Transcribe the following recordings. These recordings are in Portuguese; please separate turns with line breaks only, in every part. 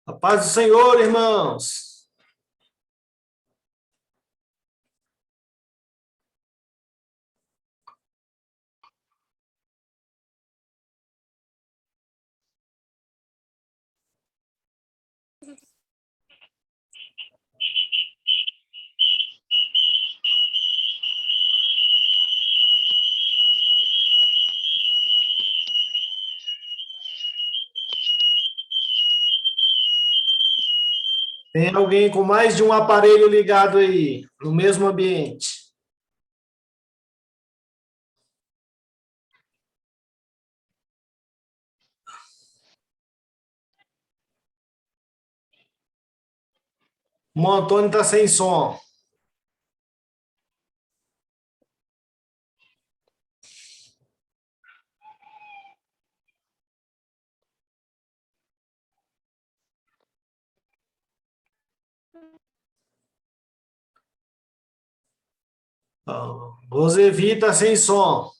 A paz do Senhor, irmãos. Tem alguém com mais de um aparelho ligado aí, no mesmo ambiente? O Antônio está sem som. Rosevi está sem som.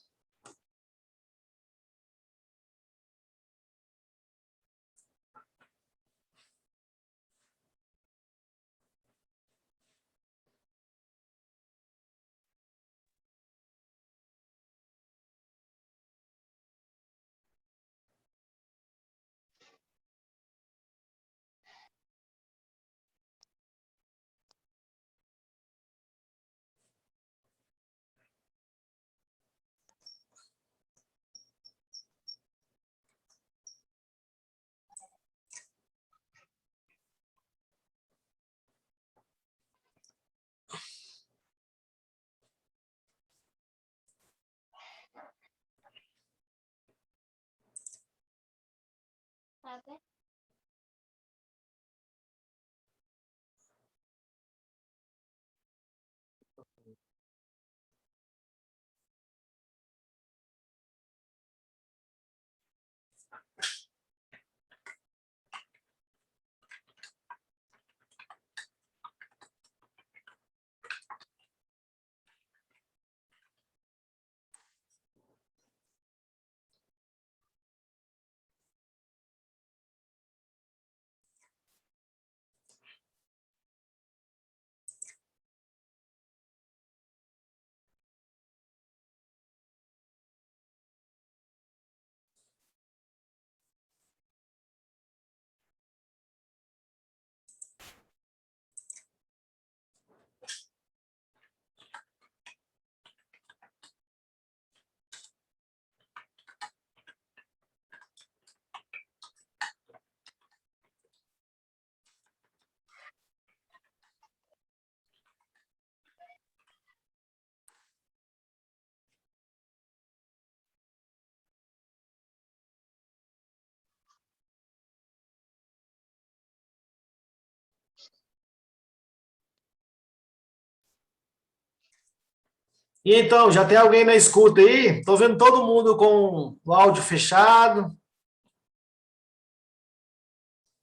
E então, já tem alguém na escuta aí? Estou vendo todo mundo com o áudio fechado.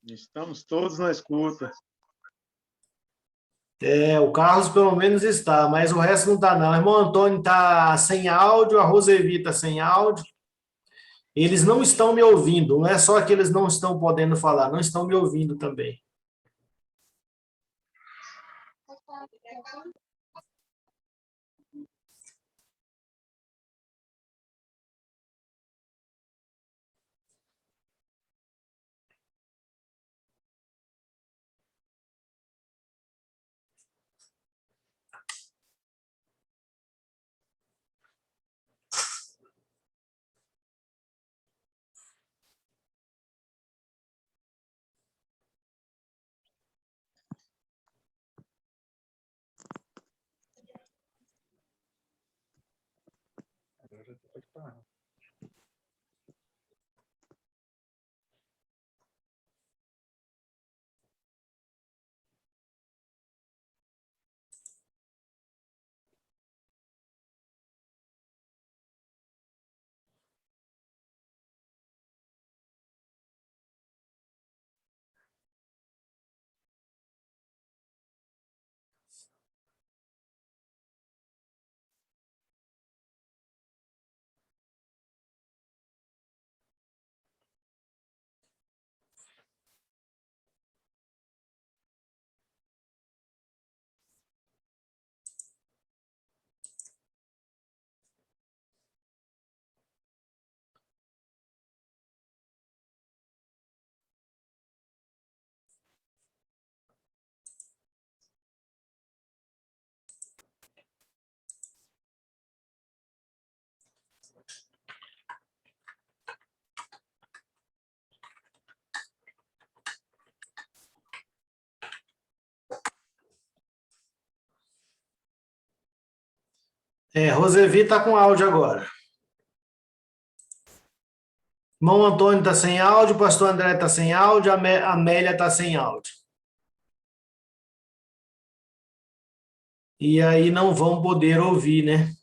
Estamos todos na escuta.
O Carlos pelo menos está, mas o resto não está não. O irmão Antônio está sem áudio, a Rosevi está sem áudio. Eles não estão me ouvindo, não é só que eles não estão podendo falar, não estão me ouvindo também. Rosevi está com áudio agora. Irmão Antônio está sem áudio, pastor André está sem áudio, Amélia está sem áudio. E aí não vão poder ouvir, né?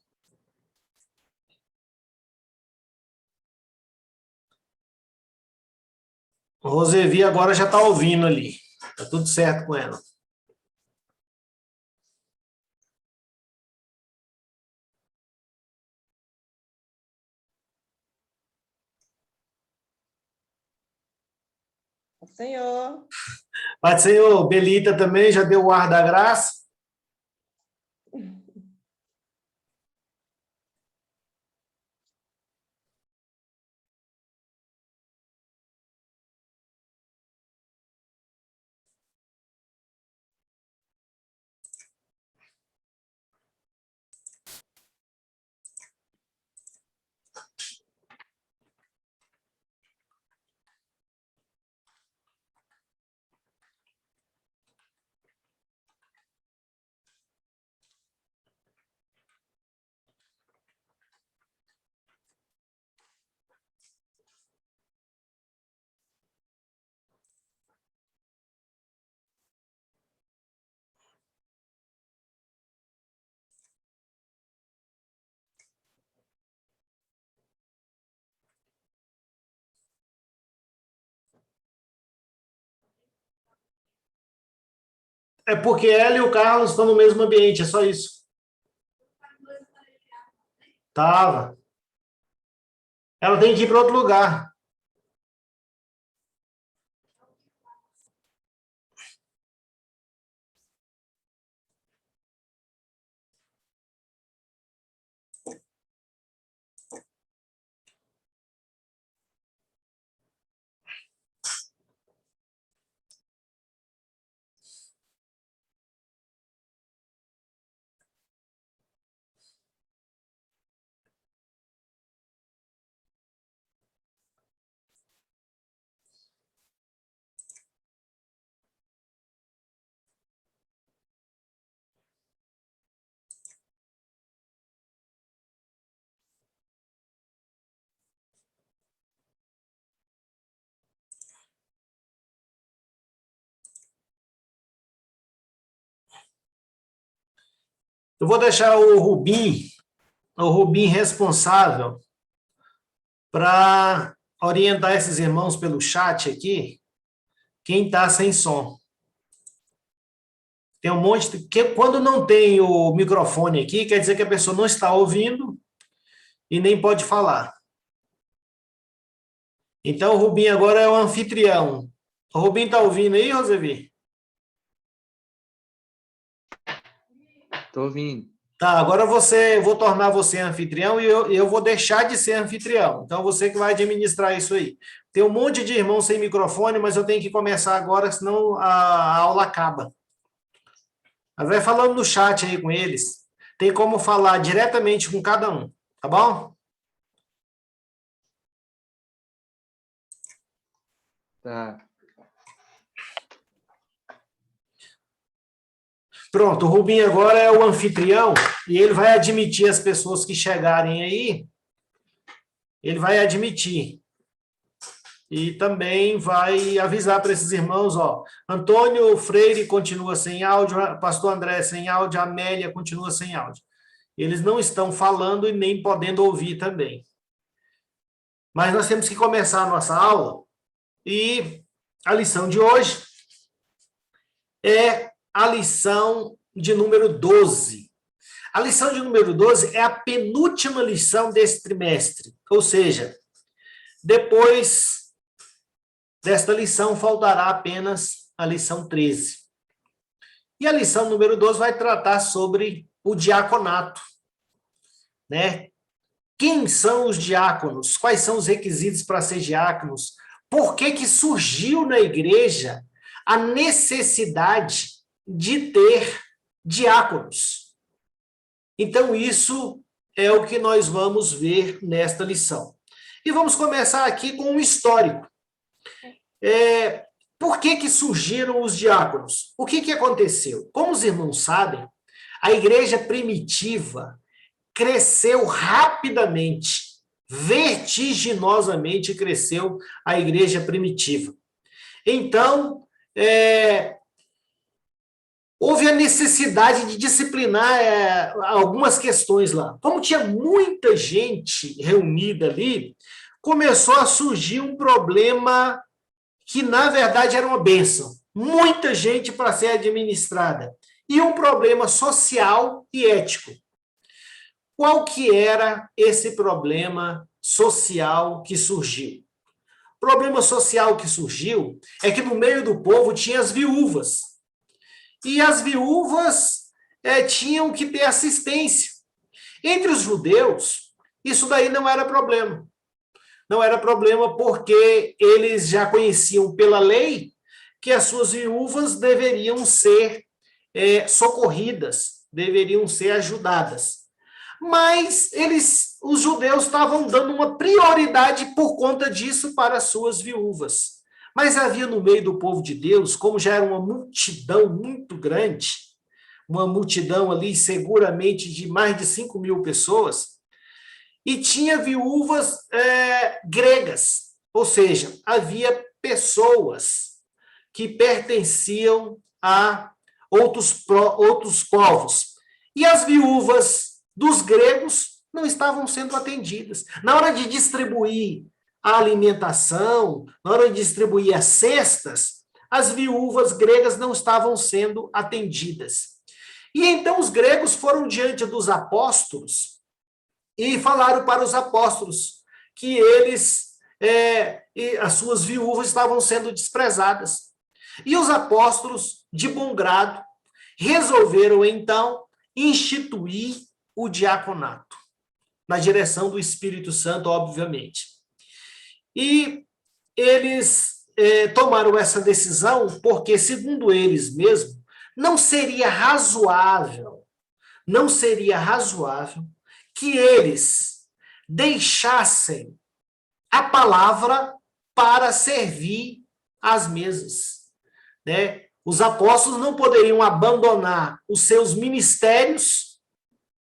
Rosevi agora já está ouvindo ali. Está tudo certo com ela.
Senhor.
Pai do Senhor, Belita também já deu o ar da graça. É porque ela e o Carlos estão no mesmo ambiente, é só isso. Tava. Ela tem que ir para outro lugar. Eu vou deixar o Rubim responsável para orientar esses irmãos pelo chat aqui, quem está sem som. Tem um monte de... Quando não tem o microfone aqui, quer dizer que a pessoa não está ouvindo e nem pode falar. Então, o Rubim agora é o anfitrião. O Rubim está ouvindo aí, Rosevi?
Estou ouvindo.
Tá, agora vou tornar você anfitrião e eu vou deixar de ser anfitrião. Então, você que vai administrar isso aí. Tem um monte de irmãos sem microfone, mas eu tenho que começar agora, senão a aula acaba. Mas vai falando no chat aí com eles. Tem como falar diretamente com cada um, tá bom?
Tá.
Pronto, o Rubim agora é o anfitrião e ele vai admitir as pessoas que chegarem aí. Ele vai admitir. E também vai avisar para esses irmãos, ó, Antônio Freire continua sem áudio, pastor André sem áudio, Amélia continua sem áudio. Eles não estão falando e nem podendo ouvir também. Mas nós temos que começar a nossa aula e a lição de hoje é a lição de número 12. A lição de número 12 é a penúltima lição desse trimestre, ou seja, depois desta lição faltará apenas a lição 13. E a lição número 12 vai tratar sobre o diaconato, né? Quem são os diáconos? Quais são os requisitos para ser diáconos? Por que surgiu na igreja a necessidade de ter diáconos? Então, isso é o que nós vamos ver nesta lição. E vamos começar aqui com um histórico. Por que surgiram os diáconos? O que aconteceu? Como os irmãos sabem, a igreja primitiva, cresceu rapidamente, vertiginosamente cresceu a igreja primitiva. Então, houve a necessidade de disciplinar algumas questões lá. Como tinha muita gente reunida ali, começou a surgir um problema que, na verdade, era uma bênção. Muita gente para ser administrada. E um problema social e ético. Qual que era esse problema social que surgiu? O problema social que surgiu é que no meio do povo tinha as viúvas. E as viúvas tinham que ter assistência. Entre os judeus, isso daí não era problema. Não era problema porque eles já conheciam pela lei que as suas viúvas deveriam ser socorridas, deveriam ser ajudadas. Mas os judeus estavam dando uma prioridade por conta disso para as suas viúvas. Mas havia no meio do povo de Deus, como já era uma multidão muito grande, uma multidão ali seguramente de mais de 5.000 pessoas, e tinha viúvas gregas, ou seja, havia pessoas que pertenciam a outros povos. E as viúvas dos gregos não estavam sendo atendidas. Na hora de distribuir a alimentação, na hora de distribuir as cestas, as viúvas gregas não estavam sendo atendidas. E então os gregos foram diante dos apóstolos e falaram para os apóstolos que e as suas viúvas estavam sendo desprezadas. E os apóstolos, de bom grado, resolveram então instituir o diaconato, na direção do Espírito Santo, obviamente. E eles tomaram essa decisão porque, segundo eles mesmos, não seria razoável que eles deixassem a palavra para servir às mesas, né? Os apóstolos não poderiam abandonar os seus ministérios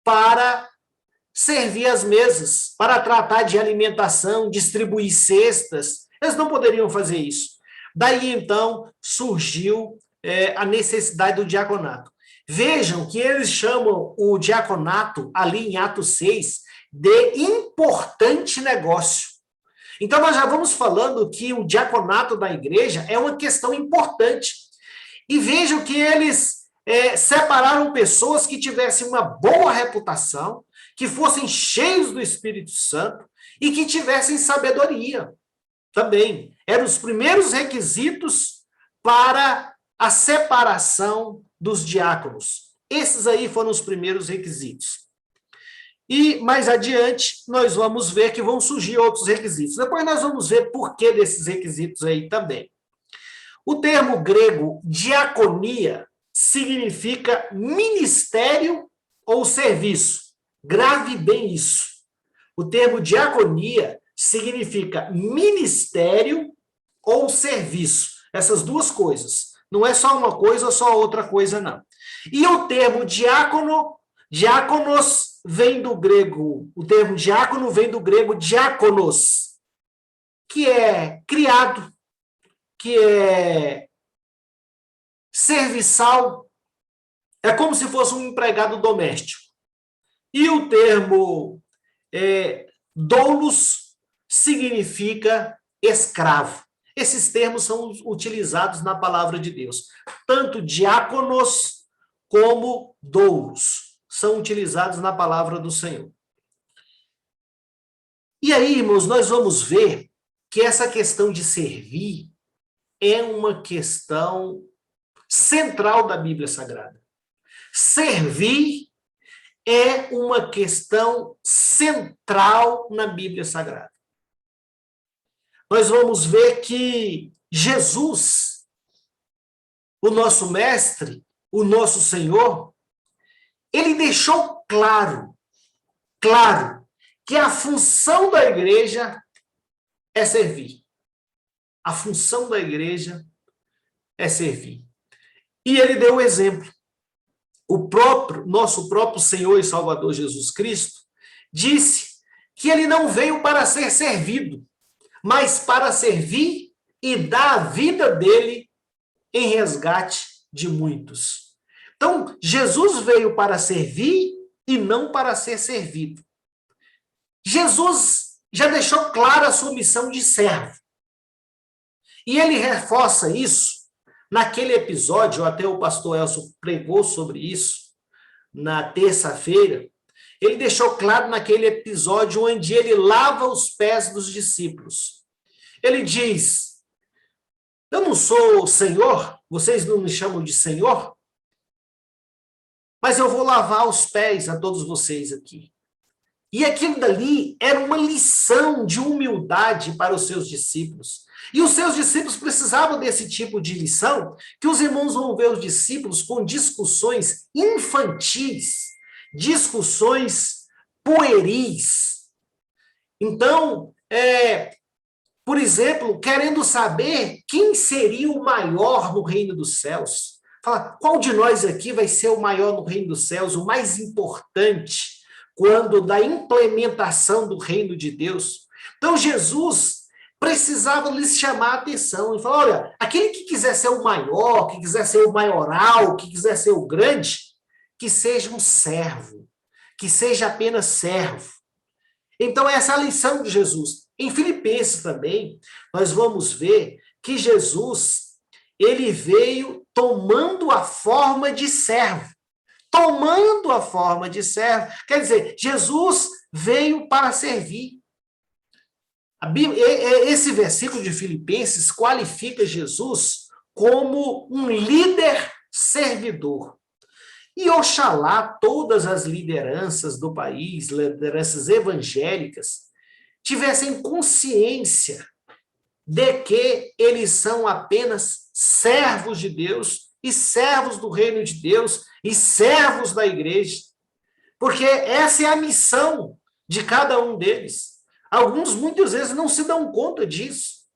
para servir às mesas, para tratar de alimentação, distribuir cestas. Eles não poderiam fazer isso. Daí, então, surgiu a necessidade do diaconato. Vejam que eles chamam o diaconato, ali em Atos 6, de importante negócio. Então, nós já vamos falando que o diaconato da igreja é uma questão importante. E vejam que eles separaram pessoas que tivessem uma boa reputação, que fossem cheios do Espírito Santo e que tivessem sabedoria também. Eram os primeiros requisitos para a separação dos diáconos. Esses aí foram os primeiros requisitos. E mais adiante, nós vamos ver que vão surgir outros requisitos. Depois nós vamos ver por que desses requisitos aí também. O termo grego diaconia significa ministério ou serviço. Grave bem isso. O termo diaconia significa ministério ou serviço. Essas duas coisas. Não é só uma coisa ou só outra coisa, não. E o termo diácono, diáconos, vem do grego, o termo diácono vem do grego diáconos, que é criado, que é serviçal, é como se fosse um empregado doméstico. E o termo doulos significa escravo. Esses termos são utilizados na palavra de Deus. Tanto diáconos como doulos são utilizados na palavra do Senhor. E aí, irmãos, nós vamos ver que essa questão de servir é uma questão central da Bíblia Sagrada. Servir é uma questão central na Bíblia Sagrada. Nós vamos ver que Jesus, o nosso mestre, o nosso Senhor, ele deixou claro que a função da igreja é servir. A função da igreja é servir. E ele deu o exemplo. nosso próprio Senhor e Salvador Jesus Cristo disse que ele não veio para ser servido, mas para servir e dar a vida dele em resgate de muitos. Então, Jesus veio para servir e não para ser servido. Jesus já deixou clara a sua missão de servo. E ele reforça isso naquele episódio, até o pastor Elcio pregou sobre isso na terça-feira. Ele deixou claro naquele episódio onde ele lava os pés dos discípulos. Ele diz: eu não sou o Senhor, vocês não me chamam de Senhor, mas eu vou lavar os pés a todos vocês aqui. E aquilo dali era uma lição de humildade para os seus discípulos. E os seus discípulos precisavam desse tipo de lição, que os irmãos vão ver os discípulos com discussões infantis, discussões pueris. Então, por exemplo, querendo saber quem seria o maior no reino dos céus. Fala, qual de nós aqui vai ser o maior no reino dos céus, o mais importante, quando da implementação do reino de Deus? Então, Jesus precisava lhes chamar a atenção e falar, olha, aquele que quiser ser o maior, que quiser ser o maioral, que quiser ser o grande, que seja um servo, que seja apenas servo. Então, essa é a lição de Jesus. Em Filipenses também, nós vamos ver que Jesus, ele veio tomando a forma de servo. Tomando a forma de servo. Quer dizer, Jesus veio para servir. Esse versículo de Filipenses qualifica Jesus como um líder servidor. E oxalá todas as lideranças do país, lideranças evangélicas, tivessem consciência de que eles são apenas servos de Deus e servos do reino de Deus e servos da igreja. Porque essa é a missão de cada um deles. Alguns, muitas vezes, não se dão conta disso,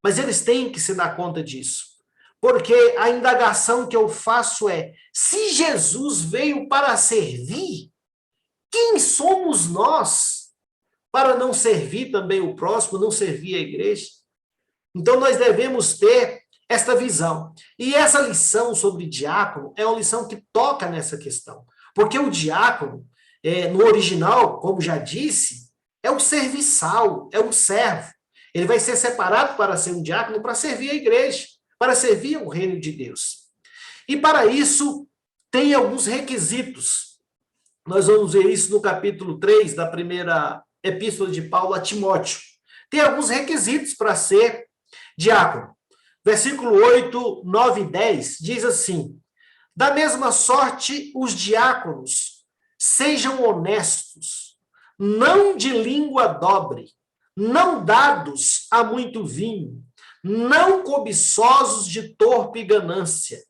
mas eles têm que se dar conta disso. Porque a indagação que eu faço é, se Jesus veio para servir, quem somos nós para não servir também o próximo, não servir a igreja? Então, nós devemos ter esta visão. E essa lição sobre diácono é uma lição que toca nessa questão. Porque o diácono, no original, como já disse, é um serviçal, é um servo. Ele vai ser separado para ser um diácono, para servir a igreja, para servir o reino de Deus. E para isso, tem alguns requisitos. Nós vamos ver isso no capítulo 3 da primeira epístola de Paulo a Timóteo. Tem alguns requisitos para ser diácono. Versículo 8, 9 e 10 diz assim: da mesma sorte, os diáconos sejam honestos, não de língua dobre, não dados a muito vinho, não cobiçosos de torpe ganância,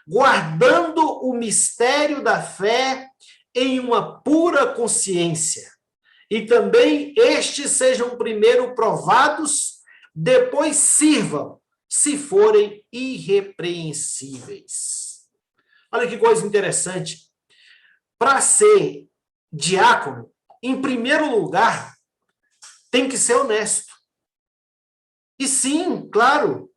guardando o mistério da fé em uma pura consciência. E também estes sejam primeiro provados, depois sirvam, se forem irrepreensíveis. Olha que coisa interessante. Para ser diácono, em primeiro lugar, tem que ser honesto. E sim, claro,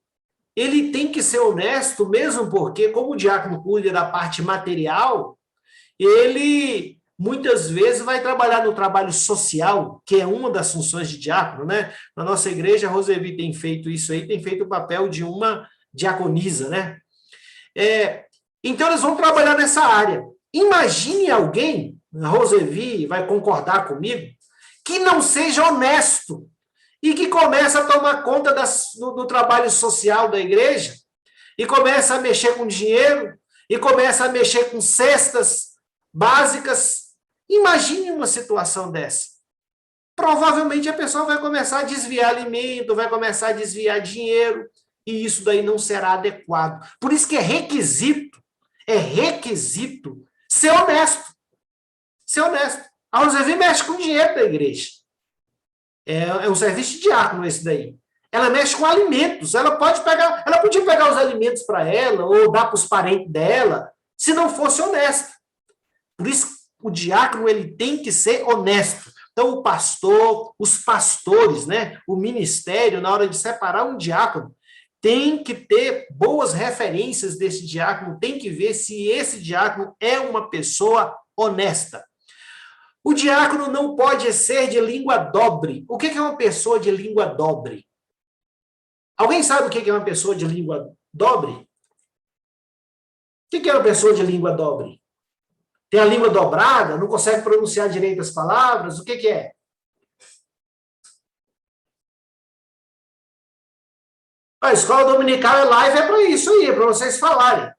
ele tem que ser honesto, mesmo porque, como o diácono cuida da parte material, ele muitas vezes vai trabalhar no trabalho social, que é uma das funções de diácono, né? Na nossa igreja, a Rosevi tem feito isso aí, tem feito o papel de uma diaconisa, né? Então, eles vão trabalhar nessa área. Imagine alguém, a Rosevi vai concordar comigo, que não seja honesto e que começa a tomar conta do trabalho social da igreja e começa a mexer com dinheiro e começa a mexer com cestas básicas. Imagine uma situação dessa. Provavelmente a pessoa vai começar a desviar alimento, vai começar a desviar dinheiro, e isso daí não será adequado. Por isso que é requisito ser honesto. Ser honesto. A Rosevi mexe com dinheiro da igreja. É um serviço de diácono esse daí. Ela mexe com alimentos. Ela podia pegar os alimentos para ela ou dar para os parentes dela, se não fosse honesta. Por isso, o diácono ele tem que ser honesto. Então, o pastor, os pastores, né, o ministério, na hora de separar um diácono, tem que ter boas referências desse diácono, tem que ver se esse diácono é uma pessoa honesta. O diácono não pode ser de língua dobre. O que é uma pessoa de língua dobre? Alguém sabe o que é uma pessoa de língua dobre? O que é uma pessoa de língua dobre? Tem a língua dobrada, não consegue pronunciar direito as palavras, o que é? A escola dominical é live, é para isso aí, é para vocês falarem.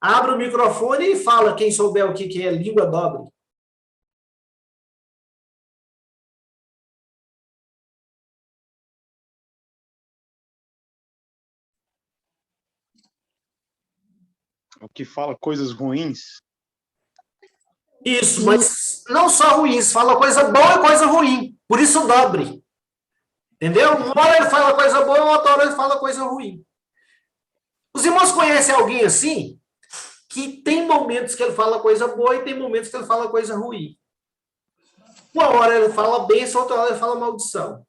Abre o microfone e fala quem souber o que é língua dobre.
O que fala coisas ruins.
Isso, mas não só ruins, fala coisa boa e coisa ruim. Por isso dobre. Entendeu? Uma hora ele fala coisa boa, outra hora ele fala coisa ruim. Os irmãos conhecem alguém assim? Que tem momentos que ele fala coisa boa e tem momentos que ele fala coisa ruim. Uma hora ele fala bênção, outra hora ele fala maldição.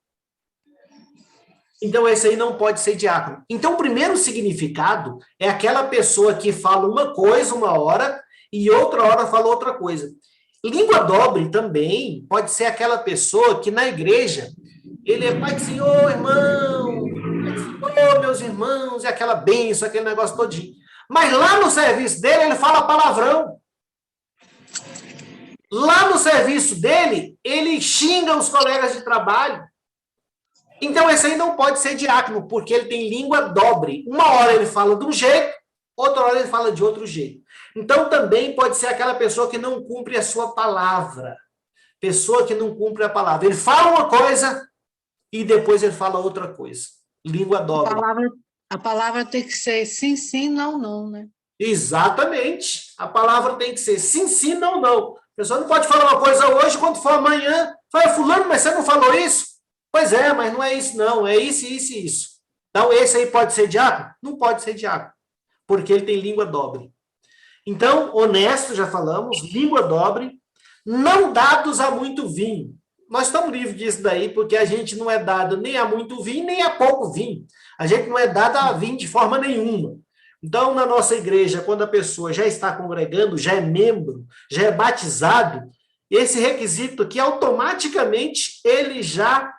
Então, esse aí não pode ser diácono. Então, o primeiro significado é aquela pessoa que fala uma coisa uma hora e outra hora fala outra coisa. Língua dobre também pode ser aquela pessoa que na igreja ele é Pai do Senhor, irmão, Pai do Senhor, meus irmãos, e aquela bênção, aquele negócio todinho. Mas lá no serviço dele, ele fala palavrão. Lá no serviço dele, ele xinga os colegas de trabalho. Então, esse aí não pode ser diácono, porque ele tem língua dobre. Uma hora ele fala de um jeito, outra hora ele fala de outro jeito. Então, também pode ser aquela pessoa que não cumpre a sua palavra. Pessoa que não cumpre a palavra. Ele fala uma coisa e depois ele fala outra coisa. Língua dobre.
A palavra tem que ser sim, sim, não, não, né?
Exatamente. A palavra tem que ser sim, sim, não, não. A pessoa não pode falar uma coisa hoje, quando for amanhã, fala, fulano, mas você não falou isso? Pois é, mas não é isso não, é isso, isso e isso. Então, esse aí pode ser diácono? Não pode ser diácono, porque ele tem língua dobre. Então, honesto, já falamos, língua dobre, não dados a muito vinho. Nós estamos livres disso daí, porque a gente não é dado nem a muito vinho, nem a pouco vinho. A gente não é dado a vinho de forma nenhuma. Então, na nossa igreja, quando a pessoa já está congregando, já é membro, já é batizado, esse requisito aqui, automaticamente, ele já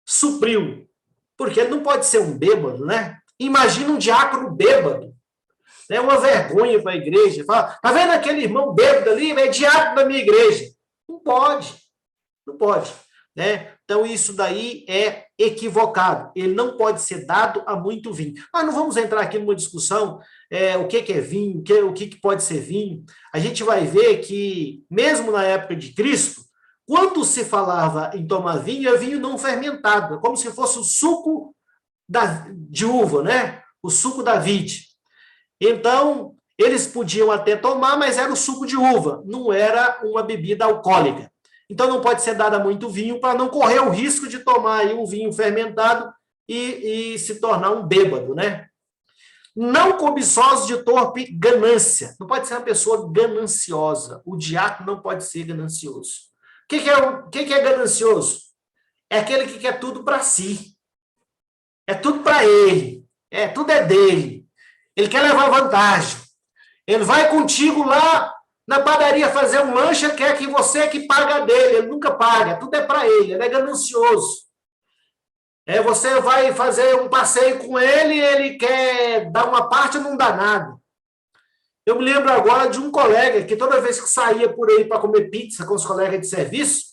supriu. Porque ele não pode ser um bêbado, né? Imagina um diácono bêbado. É uma vergonha para a igreja. Fala, tá vendo aquele irmão bêbado ali? É diácono da minha igreja. Não pode. Não pode. Né? Então, isso daí é equivocado. Ele não pode ser dado a muito vinho. Nós não vamos entrar aqui numa discussão o que é vinho, o que pode ser vinho. A gente vai ver que, mesmo na época de Cristo, quando se falava em tomar vinho, é vinho não fermentado, é como se fosse o suco de uva, né? O suco da vide. Então, eles podiam até tomar, mas era o suco de uva, não era uma bebida alcoólica. Então, não pode ser dado muito vinho para não correr o risco de tomar aí um vinho fermentado e se tornar um bêbado, né? Não cobiçosos de torpe ganância. Não pode ser uma pessoa gananciosa. O diácono não pode ser ganancioso. O que é ganancioso? É aquele que quer tudo para si. É tudo para ele. Tudo é dele. Ele quer levar vantagem. Ele vai contigo lá na padaria fazer um lanche, ele quer que você que paga dele. Ele nunca paga. Tudo é para ele. Ele é ganancioso. Você vai fazer um passeio com ele, ele quer dar uma parte e não dá nada. Eu me lembro agora de um colega que toda vez que saía por aí para comer pizza com os colegas de serviço,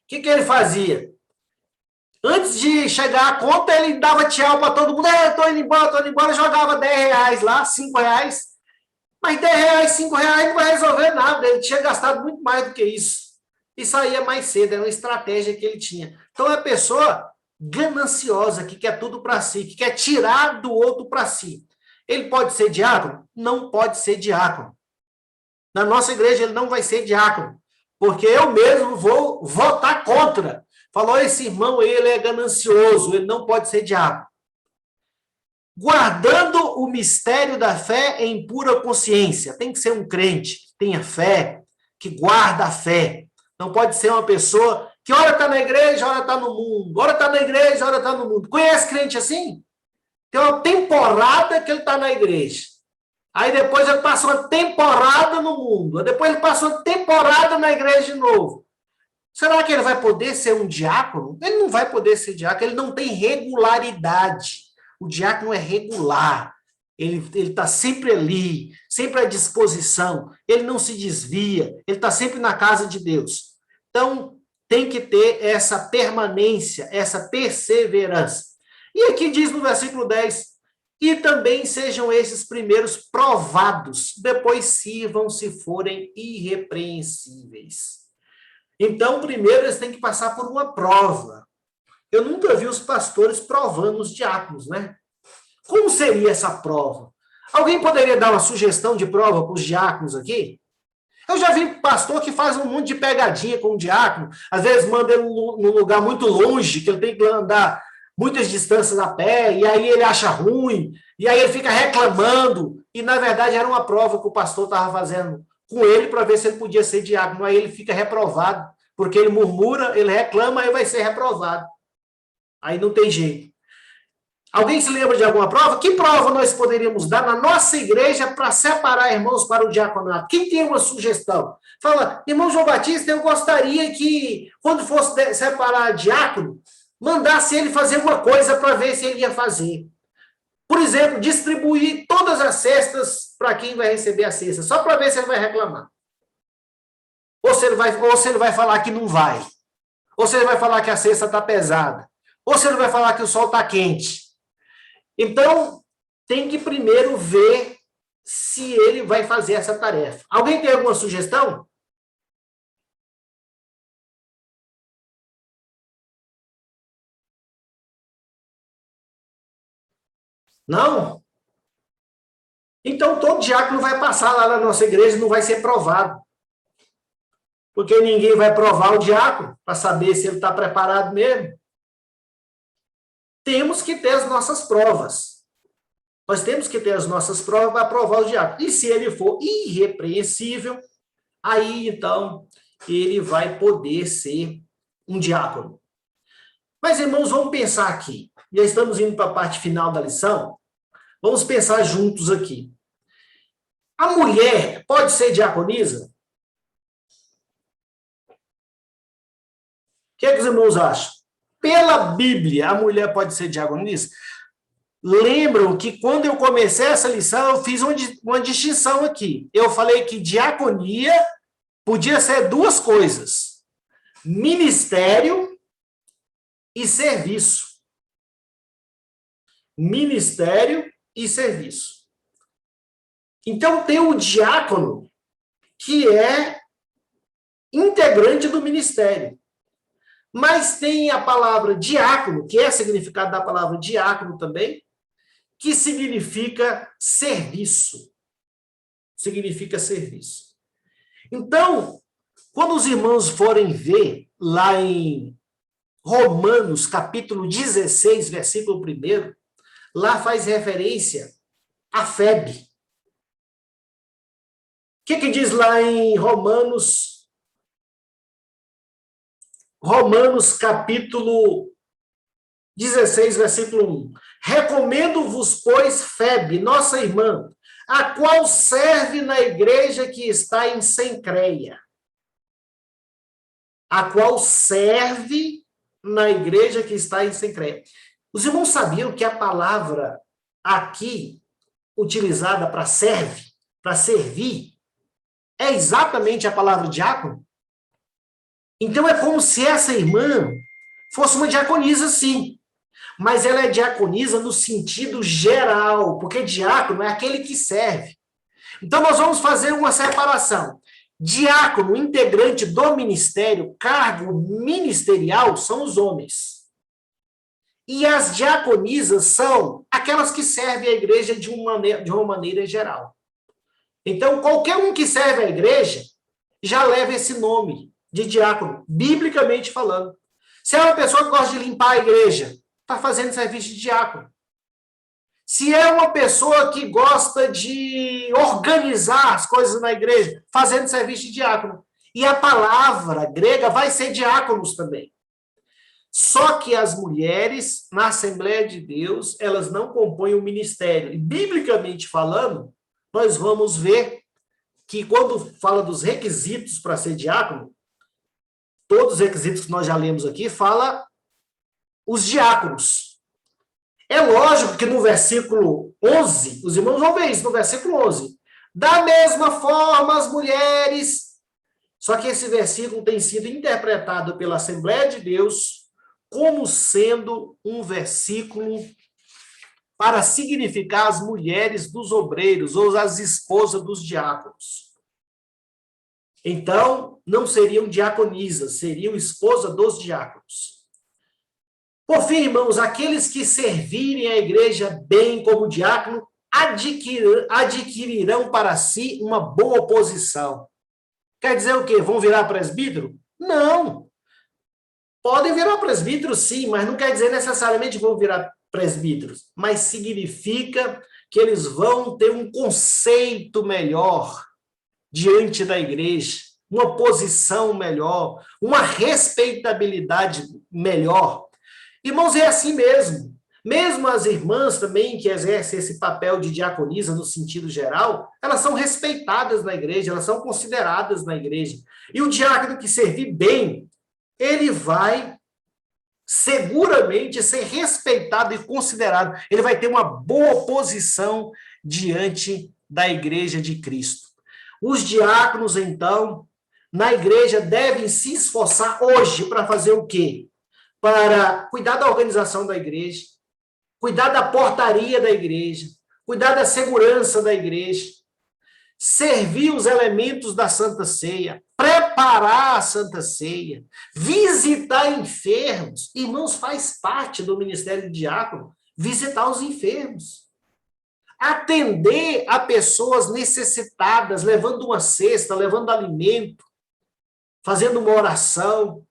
o que ele fazia? Antes de chegar a conta, ele dava tchau para todo mundo. Estou indo embora, jogava R$10 lá, R$5. Mas R$10, R$5 não vai resolver nada. Ele tinha gastado muito mais do que isso. E saía mais cedo, era uma estratégia que ele tinha. Então, é uma pessoa gananciosa, que quer tudo para si, que quer tirar do outro para si. Ele pode ser diácono? Não pode ser diácono. Na nossa igreja ele não vai ser diácono, porque eu mesmo vou votar contra. Falou, esse irmão aí, ele é ganancioso, ele não pode ser diácono. Guardando o mistério da fé em pura consciência. Tem que ser um crente. tenha fé, que guarda a fé. Não pode ser uma pessoa que ora está na igreja, ora está no mundo, ora está na igreja, ora está no mundo. Conhece crente assim? Tem uma temporada que ele está na igreja. Aí depois ele passa uma temporada no mundo. Depois ele passa uma temporada na igreja de novo. Será que ele vai poder ser um diácono? Ele não vai poder ser diácono, ele não tem regularidade. O diácono é regular. Ele está sempre ali, sempre à disposição. Ele não se desvia, ele está sempre na casa de Deus. Então, tem que ter essa permanência, essa perseverança. E aqui diz no versículo 10, e também sejam esses primeiros provados, depois sirvam se forem irrepreensíveis. Então, primeiro eles têm que passar por uma prova. Eu nunca vi os pastores provando os diáconos, né? Como seria essa prova? Alguém poderia dar uma sugestão de prova para os diáconos aqui? Eu já vi pastor que faz um monte de pegadinha com o diácono, às vezes manda ele num lugar muito longe, que ele tem que andar muitas distâncias a pé, e aí ele acha ruim, e aí ele fica reclamando, e na verdade era uma prova que o pastor estava fazendo com ele para ver se ele podia ser diácono, aí ele fica reprovado, porque ele murmura, ele reclama, aí vai ser reprovado. Aí não tem jeito. Alguém se lembra de alguma prova? Que prova nós poderíamos dar na nossa igreja para separar irmãos para o diaconato? Quem tem uma sugestão? Fala, irmão João Batista, eu gostaria que, quando fosse separar diácono, mandasse ele fazer uma coisa para ver se ele ia fazer. Por exemplo, distribuir todas as cestas para quem vai receber a cesta, só para ver se ele vai reclamar. Ou se ele vai falar que não vai. Ou se ele vai falar que a cesta está pesada. Ou se ele vai falar que o sol está quente. Então, tem que primeiro ver se ele vai fazer essa tarefa. Alguém tem alguma sugestão? Não? Então, todo diácono vai passar lá na nossa igreja e não vai ser provado. Porque ninguém vai provar o diácono para saber se ele está preparado mesmo. Temos que ter as nossas provas. Nós temos que ter as nossas provas para provar o diácono. E se ele for irrepreensível, aí, então, ele vai poder ser um diácono. Mas, irmãos, vamos pensar aqui. Já estamos indo para a parte final da lição. Vamos pensar juntos aqui. A mulher pode ser diaconisa? O que é que os irmãos acham? Pela Bíblia, a mulher pode ser diaconisa? Lembram que quando eu comecei essa lição, eu fiz uma distinção aqui. Eu falei que diaconia podia ser duas coisas: ministério e serviço. Ministério e serviço. Então, tem o diácono, que é integrante do ministério. Mas tem a palavra diácono, que é significado da palavra diácono também, que significa serviço. Significa serviço. Então, quando os irmãos forem ver lá em Romanos, capítulo 16, versículo 1, lá faz referência a Febe. O que diz lá em Romanos, capítulo 16, versículo 1. Recomendo-vos, pois, Febe, nossa irmã, a qual serve na igreja que está em Cencreia. A qual serve na igreja que está em Cencreia. Os irmãos sabiam que a palavra aqui, utilizada para serve, para servir, é exatamente a palavra diácono? Então é como se essa irmã fosse uma diaconisa, sim. Mas ela é diaconisa no sentido geral, porque diácono é aquele que serve. Então nós vamos fazer uma separação. Diácono, integrante do ministério, cargo ministerial, são os homens. E as diaconisas são aquelas que servem a igreja de uma maneira geral. Então, qualquer um que serve a igreja já leva esse nome de diácono, biblicamente falando. Se é uma pessoa que gosta de limpar a igreja, está fazendo serviço de diácono. Se é uma pessoa que gosta de organizar as coisas na igreja, fazendo serviço de diácono. E a palavra grega vai ser diáconos também. Só que as mulheres, na Assembleia de Deus, elas não compõem o ministério. E, biblicamente falando, nós vamos ver que quando fala dos requisitos para ser diácono, todos os requisitos que nós já lemos aqui, fala os diáconos. É lógico que no versículo 11, os irmãos vão ver isso no versículo 11. Da mesma forma, as mulheres... Só que esse versículo tem sido interpretado pela Assembleia de Deus como sendo um versículo para significar as mulheres dos obreiros ou as esposas dos diáconos. Então, não seriam diaconisas, seriam esposa dos diáconos. Por fim, irmãos, aqueles que servirem a igreja bem como diácono adquirirão para si uma boa posição. Quer dizer o quê? Vão virar presbítero? Não. Podem virar presbítero, sim, mas não quer dizer necessariamente que vão virar presbíteros. Mas significa que eles vão ter um conceito melhor diante da igreja, uma posição melhor, uma respeitabilidade melhor. Irmãos, é assim mesmo. Mesmo as irmãs também que exercem esse papel de diaconisa no sentido geral, elas são respeitadas na igreja, elas são consideradas na igreja. E o diácono que servir bem, ele vai seguramente ser respeitado e considerado. Ele vai ter uma boa posição diante da igreja de Cristo. Os diáconos, então, na igreja devem se esforçar hoje para fazer o quê? Para cuidar da organização da igreja, cuidar da portaria da igreja, cuidar da segurança da igreja, servir os elementos da Santa Ceia, preparar a Santa Ceia, visitar enfermos. Irmãos, faz parte do ministério de diácono visitar os enfermos. Atender a pessoas necessitadas, levando uma cesta, levando alimento, fazendo uma oração.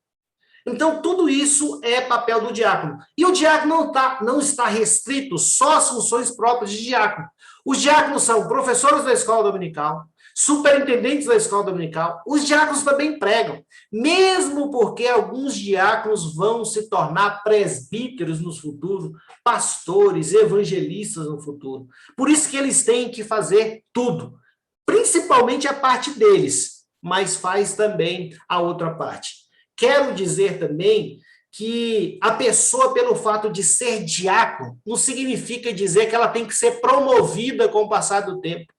Então, tudo isso é papel do diácono. E o diácono não está restrito só às funções próprias de diácono. Os diáconos são professores da escola dominical, superintendentes da escola dominical. Os diáconos também pregam, mesmo porque alguns diáconos vão se tornar presbíteros no futuro, pastores, evangelistas no futuro. Por isso que eles têm que fazer tudo, principalmente a parte deles, mas faz também a outra parte. Quero dizer também que a pessoa, pelo fato de ser diácono, não significa dizer que ela tem que ser promovida com o passar do tempo.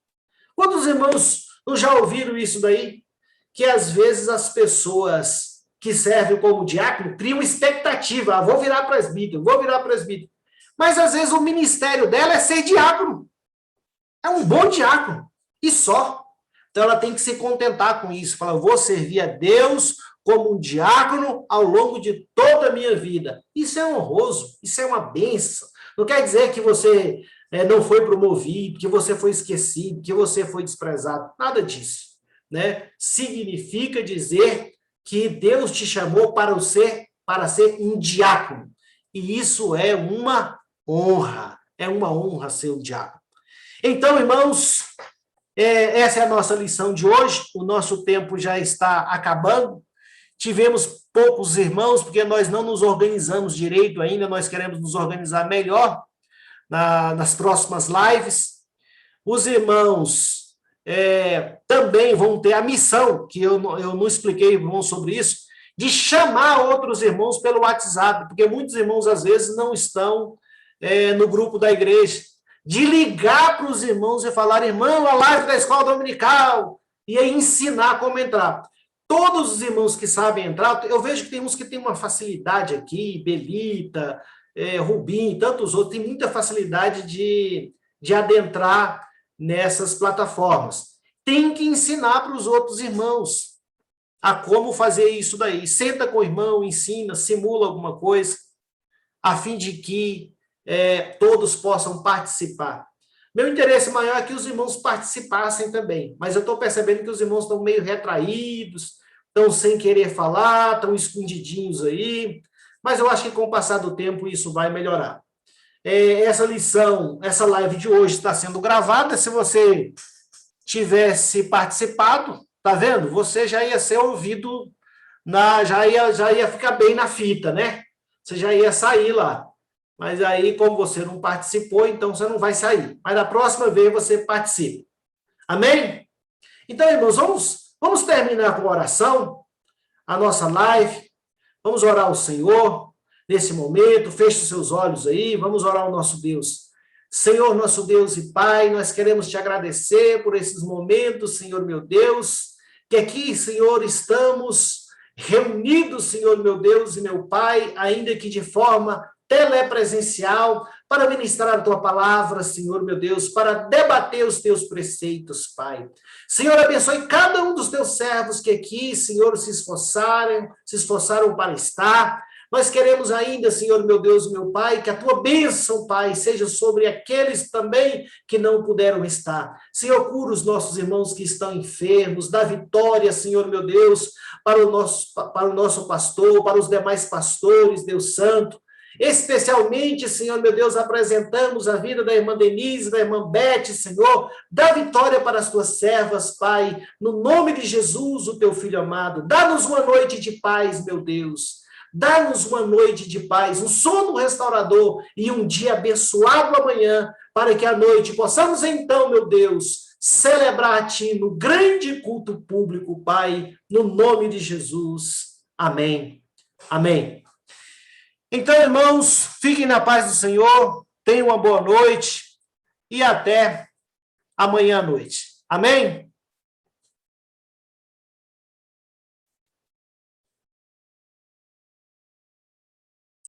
Quantos irmãos não já ouviram isso daí? Que às vezes as pessoas que servem como diácono criam expectativa. Vou virar presbítero, vou virar presbítero. Mas às vezes o ministério dela é ser diácono. É um bom diácono. E só. Então ela tem que se contentar com isso. Falar, vou servir a Deus como um diácono ao longo de toda a minha vida. Isso é honroso, isso é uma bênção. Não quer dizer que você não foi promovido, que você foi esquecido, que você foi desprezado. Nada disso. Né? Significa dizer que Deus te chamou para ser um diácono. E isso é uma honra. É uma honra ser um diácono. Então, irmãos, essa é a nossa lição de hoje. O nosso tempo já está acabando. Tivemos poucos irmãos, porque nós não nos organizamos direito ainda, nós queremos nos organizar melhor nas próximas lives. Os irmãos também vão ter a missão, que eu não expliquei, irmãos, sobre isso, de chamar outros irmãos pelo WhatsApp, porque muitos irmãos, às vezes, não estão no grupo da igreja, de ligar para os irmãos e falar, irmão, a live da escola dominical, e aí ensinar como entrar. Todos os irmãos que sabem entrar, eu vejo que tem uns que têm uma facilidade aqui, Belita, Rubim, tantos outros, tem muita facilidade de adentrar nessas plataformas. Tem que ensinar para os outros irmãos a como fazer isso daí. Senta com o irmão, ensina, simula alguma coisa, a fim de que todos possam participar. Meu interesse maior é que os irmãos participassem também, mas eu estou percebendo que os irmãos estão meio retraídos, estão sem querer falar, estão escondidinhos aí, mas eu acho que com o passar do tempo isso vai melhorar. essa lição, essa live de hoje está sendo gravada. Se você tivesse participado, tá vendo? Você já ia ser ouvido, já ia ficar bem na fita, né? Você já ia sair lá. Mas aí, como você não participou, então você não vai sair. Mas da próxima vez você participa. Amém? Então, irmãos, vamos terminar com oração, a nossa live. Vamos orar ao Senhor nesse momento. Feche os seus olhos aí, vamos orar ao nosso Deus. Senhor, nosso Deus e Pai, nós queremos te agradecer por esses momentos, Senhor meu Deus, que aqui, Senhor, estamos reunidos, Senhor meu Deus e meu Pai, ainda que de forma telepresencial, para ministrar a tua palavra, Senhor meu Deus, para debater os teus preceitos, Pai. Senhor, abençoe cada um dos teus servos que aqui, Senhor, se esforçaram para estar. Nós queremos ainda, Senhor, meu Deus, meu Pai, que a tua bênção, Pai, seja sobre aqueles também que não puderam estar. Senhor, cura os nossos irmãos que estão enfermos, dá vitória, Senhor, meu Deus, para o nosso pastor, para os demais pastores, Deus Santo. Especialmente, Senhor, meu Deus, apresentamos a vida da irmã Denise, da irmã Beth, Senhor, dá vitória para as tuas servas, Pai, no nome de Jesus, o teu Filho amado. Dá-nos uma noite de paz, meu Deus. Dá-nos uma noite de paz, um sono restaurador e um dia abençoado amanhã, para que à noite possamos então, meu Deus, celebrar a Ti no grande culto público, Pai, no nome de Jesus. Amém. Amém. Então, irmãos, fiquem na paz do Senhor, tenham uma boa noite e até amanhã à noite. Amém?